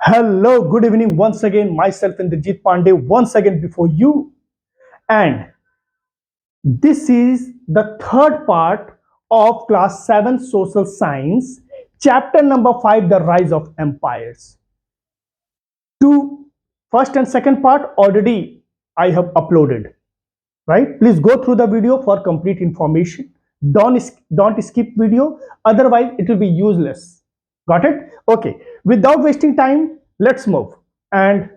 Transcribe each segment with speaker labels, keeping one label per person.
Speaker 1: Hello, good evening once again. Myself Indrajit Pandey once again before you. And this is the third part of class 7 social science, chapter number 5, the rise of empires. Two first and second part already I have uploaded, right? Please go through the video for complete information. Don't skip video, otherwise it will be useless. Got it? Okay. Without wasting time, let's move and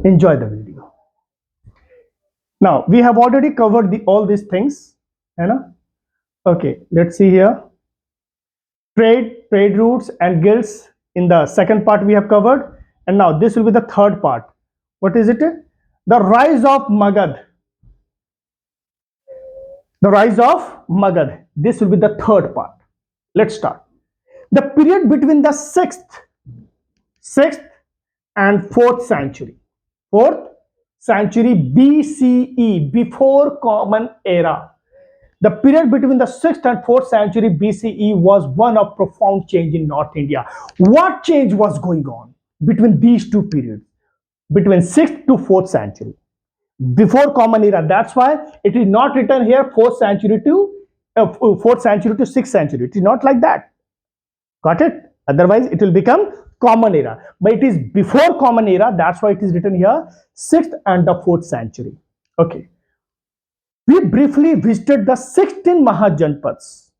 Speaker 1: enjoy the video. Now we have already covered all these things, you know. Okay, let's see here. Trade routes and guilds in the second part we have covered, and now this will be the third part. What is it? The rise of Magad. The rise of Magad. This will be the third part. Let's start. The period between the sixth and fourth century. Fourth century BCE, before Common Era. The period between the 6th and 4th century BCE was one of profound change in North India. What change was going on between these two periods? Between 6th to 4th century. Before Common Era. That's why it is not written here 4th century to 4th century to 6th century. It is not like that. Got it? Otherwise, it will become Common Era. But it is before Common Era. That's why it is written here 6th and the 4th century. Okay. We briefly visited the 16 Mahajanpads.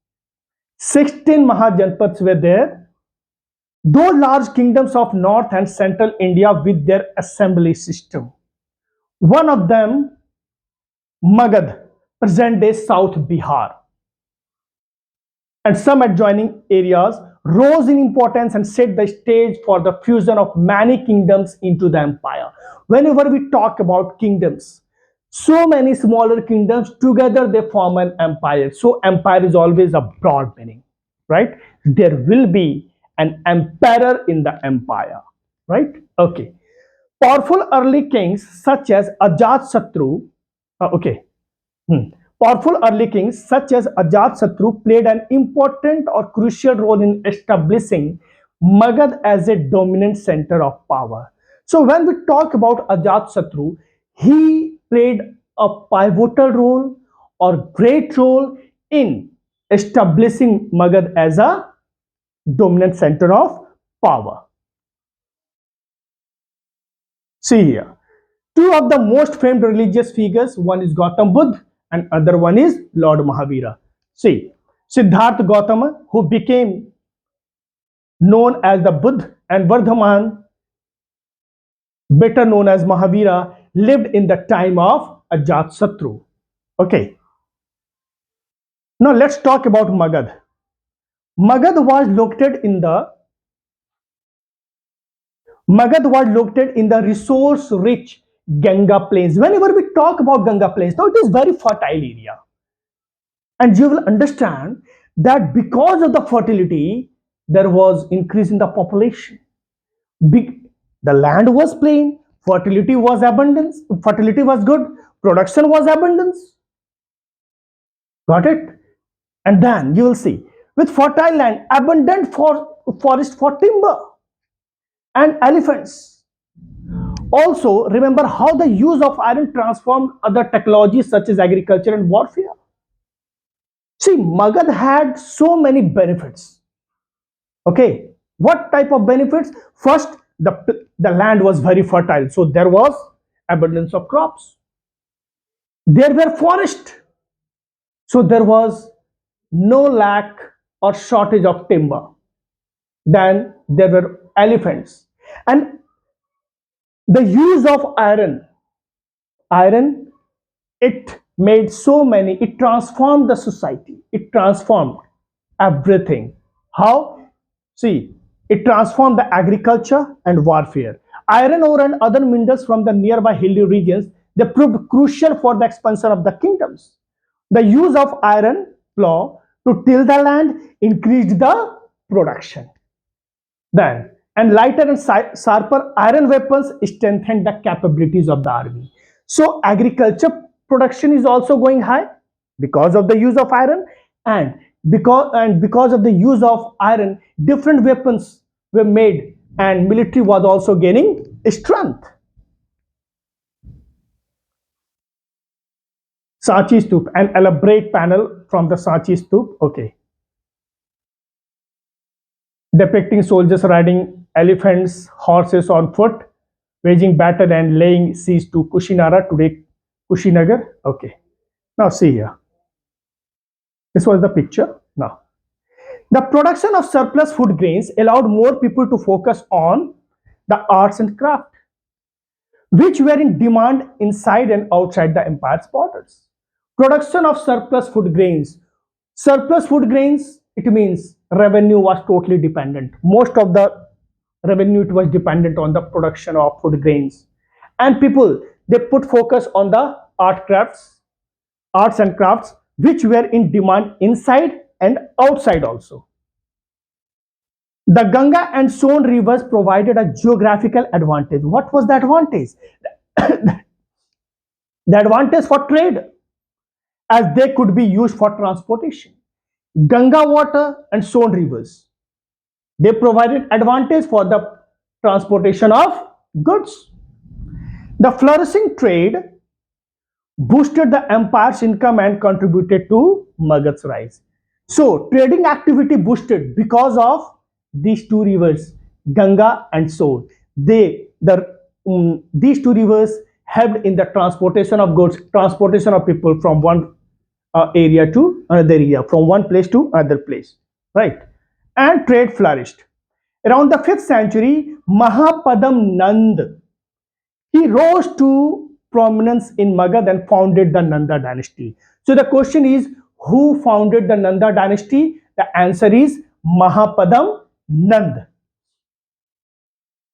Speaker 1: 16 Mahajanpads were there. Those large kingdoms of North and Central India with their assembly system. One of them, Magad, present day South Bihar, and some adjoining areas rose in importance and set the stage for the fusion of many kingdoms into the empire. Whenever we talk about kingdoms, so many smaller kingdoms together they form an empire. So empire is always a broad meaning, right? There will be an emperor in the empire, right? Okay. Powerful early kings such as Ajat okay. Hmm. Powerful early kings such as Ajat played an important or crucial role in establishing Magad as a dominant center of power. So when we talk about Ajat, he played a pivotal role or great role in establishing Magad as a dominant center of power. See here, two of the most famed religious figures, one is Gautam Buddha and other one is Lord Mahavira. See, Siddhartha Gautama, who became known as the Buddha, and Vardhaman, better known as Mahavira, lived in the time of Ajat. Okay, now let's talk about Magad. Magad was located in the resource-rich Ganga Plains. Whenever we talk about Ganga Plains, now it is very fertile area, and you will understand that because of the fertility, there was increase in the population. Big, the land was plain, fertility was abundance, fertility was good, production was abundance. Got it? And then you will see, with fertile land, abundant forest for timber and elephants. Also, remember how the use of iron transformed other technologies such as agriculture and warfare. See, Magad had so many benefits. Okay, what type of benefits? First, the land was very fertile, so there was abundance of crops. There were forests, so there was no lack or shortage of timber. Then there were elephants, and the use of iron, it made so many, it transformed the society, it transformed everything. How? See, it transformed the agriculture and warfare. Iron ore and other minerals from the nearby hilly regions, they proved crucial for the expansion of the kingdoms. The use of iron plow to till the land increased the production. Then, and lighter and sharper iron weapons strengthened the capabilities of the army. So, agriculture production is also going high because of the use of iron, and because of the use of iron, different weapons were made and military was also gaining strength. Sanchi Stup, an elaborate panel from the Sanchi Stup, okay, depicting soldiers riding elephants, horses on foot, waging battle and laying siege to Kushinara, today Kushinagar. Okay, now see here. This was the picture. Now, the production of surplus food grains allowed more people to focus on the arts and craft, which were in demand inside and outside the empire's borders. Production of surplus food grains. Surplus food grains, it means revenue was totally dependent. Most of the revenue it was dependent on the production of food grains. And people, they put focus on the arts and crafts, which were in demand inside and outside also. The Ganga and Son rivers provided a geographical advantage. What was the advantage? The advantage for trade, as they could be used for transportation. Ganga water and Son rivers, they provided advantage for the transportation of goods. The flourishing trade boosted the empire's income and contributed to Magad's rise. So, trading activity boosted because of these two rivers, Ganga and Son. These two rivers helped in the transportation of goods, transportation of people from one area to another area, from one place to another place, right? And trade flourished. Around the 5th century, Mahapadam Nand, he rose to prominence in Magad and founded the Nanda dynasty. So the question is, who founded the Nanda dynasty? The answer is Mahapadam Nand.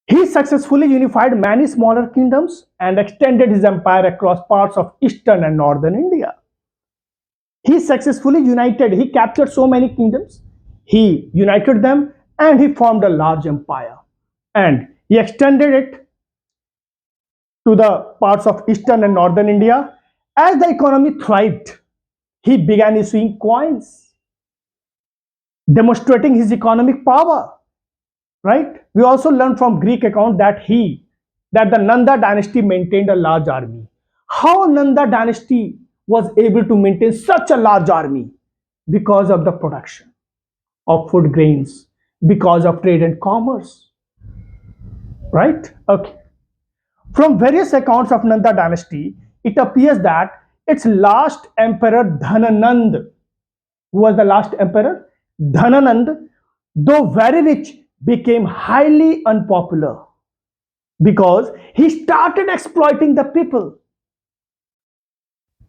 Speaker 1: He successfully unified many smaller kingdoms and extended his empire across parts of eastern and northern India. He successfully united, he captured so many kingdoms, he united them, and he formed a large empire. And he extended it to the parts of eastern and northern India. As the economy thrived, he began issuing coins, demonstrating his economic power. Right? We also learned from Greek account that the Nanda dynasty maintained a large army. How Nanda dynasty was able to maintain such a large army? Because of the production of food grains, because of trade and commerce. Right? Okay. From various accounts of Nanda dynasty, it appears that its last emperor Dhananand, who was the last emperor? Dhananand, though very rich, became highly unpopular because he started exploiting the people.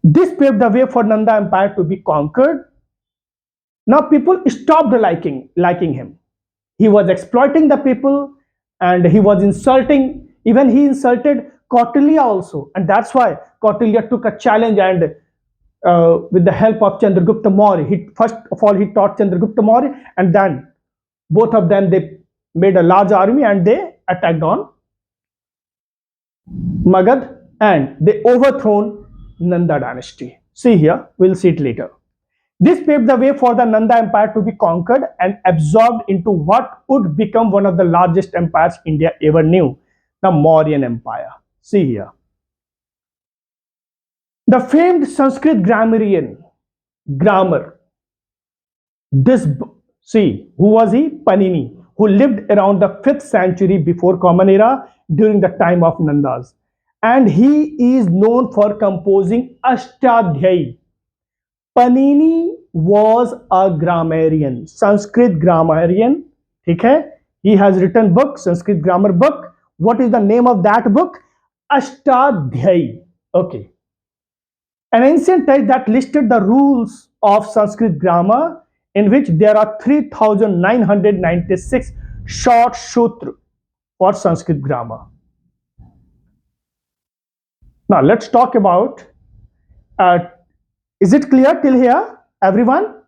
Speaker 1: This paved the way for Nanda Empire to be conquered. Now people stopped liking him. He was exploiting the people and he was insulting, even he insulted Kautilya also. And that's why Kautilya took a challenge and with the help of Chandragupta Maurya, first of all he taught Chandragupta Maurya, and then both of them they made a large army and they attacked on Magad and they overthrown Nanda dynasty. See here, we'll see it later. This paved the way for the Nanda Empire to be conquered and absorbed into what would become one of the largest empires India ever knew, the Mauryan Empire. See here. The famed Sanskrit grammar. This, see, who was he? Panini, who lived around the 5th century before Common Era during the time of Nandas. And he is known for composing Ashtadhyayi. Panini was a grammarian, Sanskrit grammarian. Okay? He has written book, Sanskrit grammar book. What is the name of that book? Ashtadhyayi. Okay. An ancient text that listed the rules of Sanskrit grammar, in which there are 3,996 short sutra for Sanskrit grammar. Now let's talk about, is it clear till here, everyone?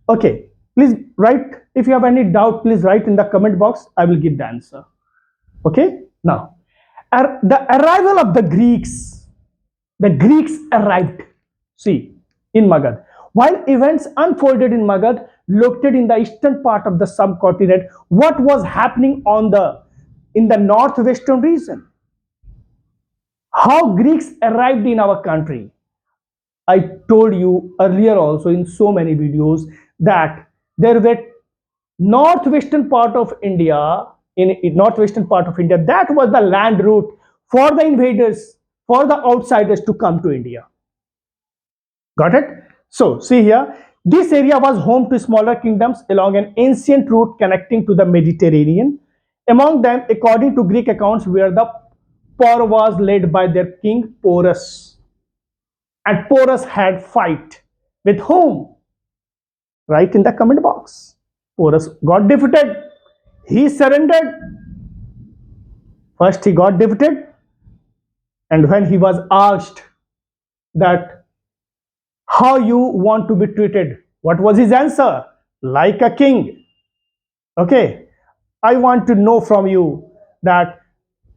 Speaker 1: Okay, please write, if you have any doubt, please write in the comment box, I will give the answer. Okay, now, the arrival of the Greeks arrived, see, in Magad. While events unfolded in Magad, located in the eastern part of the subcontinent, what was happening on the in the northwestern region. How Greeks arrived in our country. I told you earlier also in so many videos that there were northwestern part of India, in northwestern part of India, that was the land route for the invaders, for the outsiders to come to India. Got it? So see here, this area was home to smaller kingdoms along an ancient route connecting to the Mediterranean. Among them, according to Greek accounts, were the Pauravas led by their king Porus. And Porus had fight with whom? Write in the comment box. Porus got defeated. He surrendered. First he got defeated, and when he was asked that how you want to be treated, what was his answer? Like a king. Okay, I want to know from you that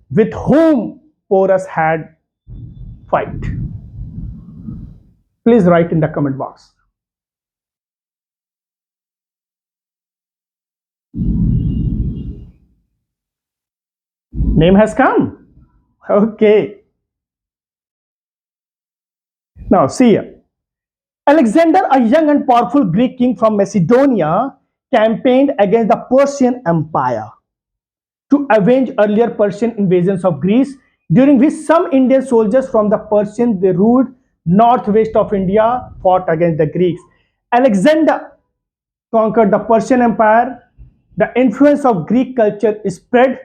Speaker 1: with whom Porus had fight. Please write in the comment box. Name has come. Okay. Now see here. Alexander, a young and powerful Greek king from Macedonia, campaigned against the Persian Empire to avenge earlier Persian invasions of Greece, during which some Indian soldiers from the Persian they ruled northwest of India fought against the Greeks. Alexander conquered the Persian Empire. The influence of Greek culture spread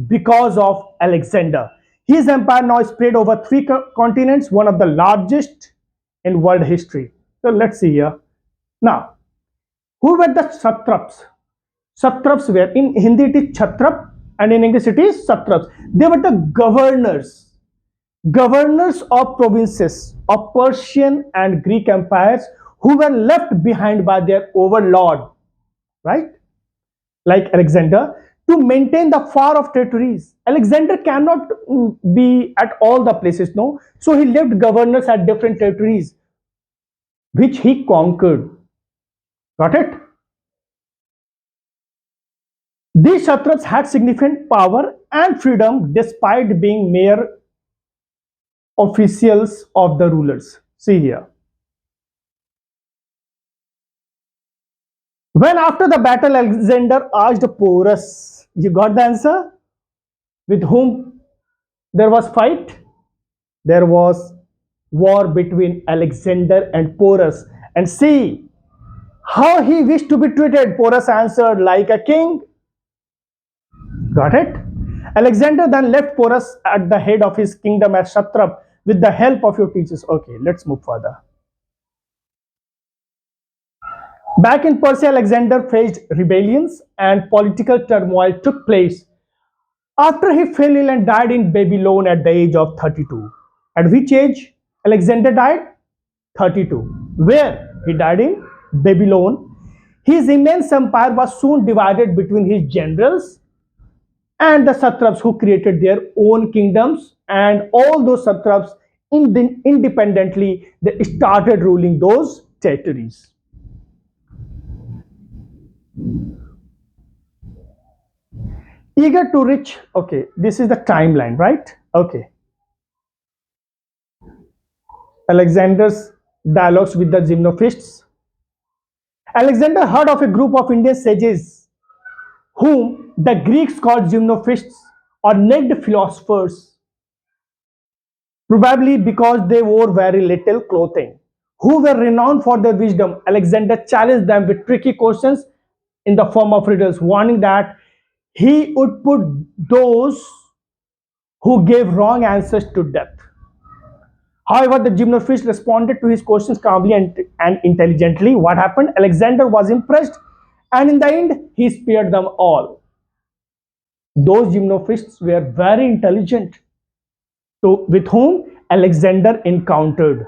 Speaker 1: because of Alexander. His empire now spread over three continents, one of the largest in world history. So let's see here. Now, who were the satraps? Satraps were, in Hindi it is Chhatrap and in English it is Satraps. They were the governors of provinces of Persian and Greek empires who were left behind by their overlord, right? Like Alexander, to maintain the far off territories. Alexander cannot be at all the places, no? So he left governors at different territories, which he conquered. Got it? These satraps had significant power and freedom despite being mere officials of the rulers. See here. When after the battle Alexander asked Porus, you got the answer? With whom there was fight? There was war between Alexander and Porus. And see how he wished to be treated. Porus answered like a king. Got it? Alexander then left Porus at the head of his kingdom as Satrap with the help of your teachers. Okay, let's move further. Back in Persia, Alexander faced rebellions and political turmoil took place after he fell ill and died in Babylon at the age of 32. At which age Alexander died? 32. Where? He died in Babylon. His immense empire was soon divided between his generals and the satraps who created their own kingdoms, and all those satraps independently they started ruling those territories. Eager to reach, okay, this is the timeline, right? Okay. Alexander's dialogues with the Xenophists. Alexander heard of a group of Indian sages whom the Greeks called Xenophists or naked philosophers, probably because they wore very little clothing, who were renowned for their wisdom. Alexander challenged them with tricky questions in the form of riddles, warning that he would put those who gave wrong answers to death. However, the Xenophists responded to his questions calmly and intelligently. What happened? Alexander was impressed, and in the end, he spared them all. Those Xenophists were very intelligent, with whom Alexander encountered.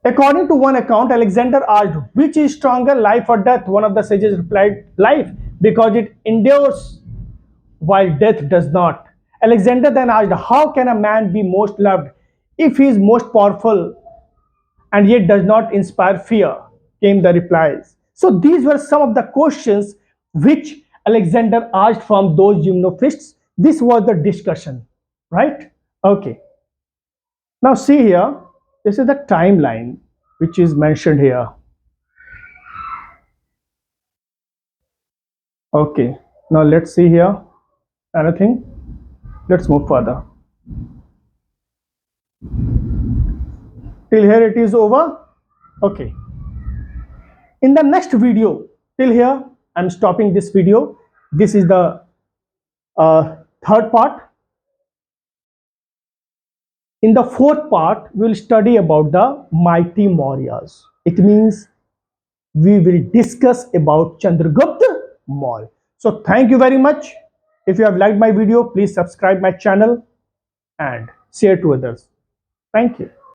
Speaker 1: According to one account, Alexander asked, which is stronger, life or death? One of the sages replied, life, because it endures while death does not. Alexander then asked, how can a man be most loved if he is most powerful and yet does not inspire fear? came the replies. So these were some of the questions which Alexander asked from those gymnophists. This was the discussion, right? Okay. Now see here, this is the timeline which is mentioned here. Okay. Now let's see here. Anything? Let's move further. Till here it is over. Okay. In the next video, till here, I'm stopping this video. This is the third part. In the fourth part, we'll study about the mighty Mauryas. It means we will discuss about Chandragupta Maurya. So thank you very much. If you have liked my video, please subscribe my channel and share to others. Thank you.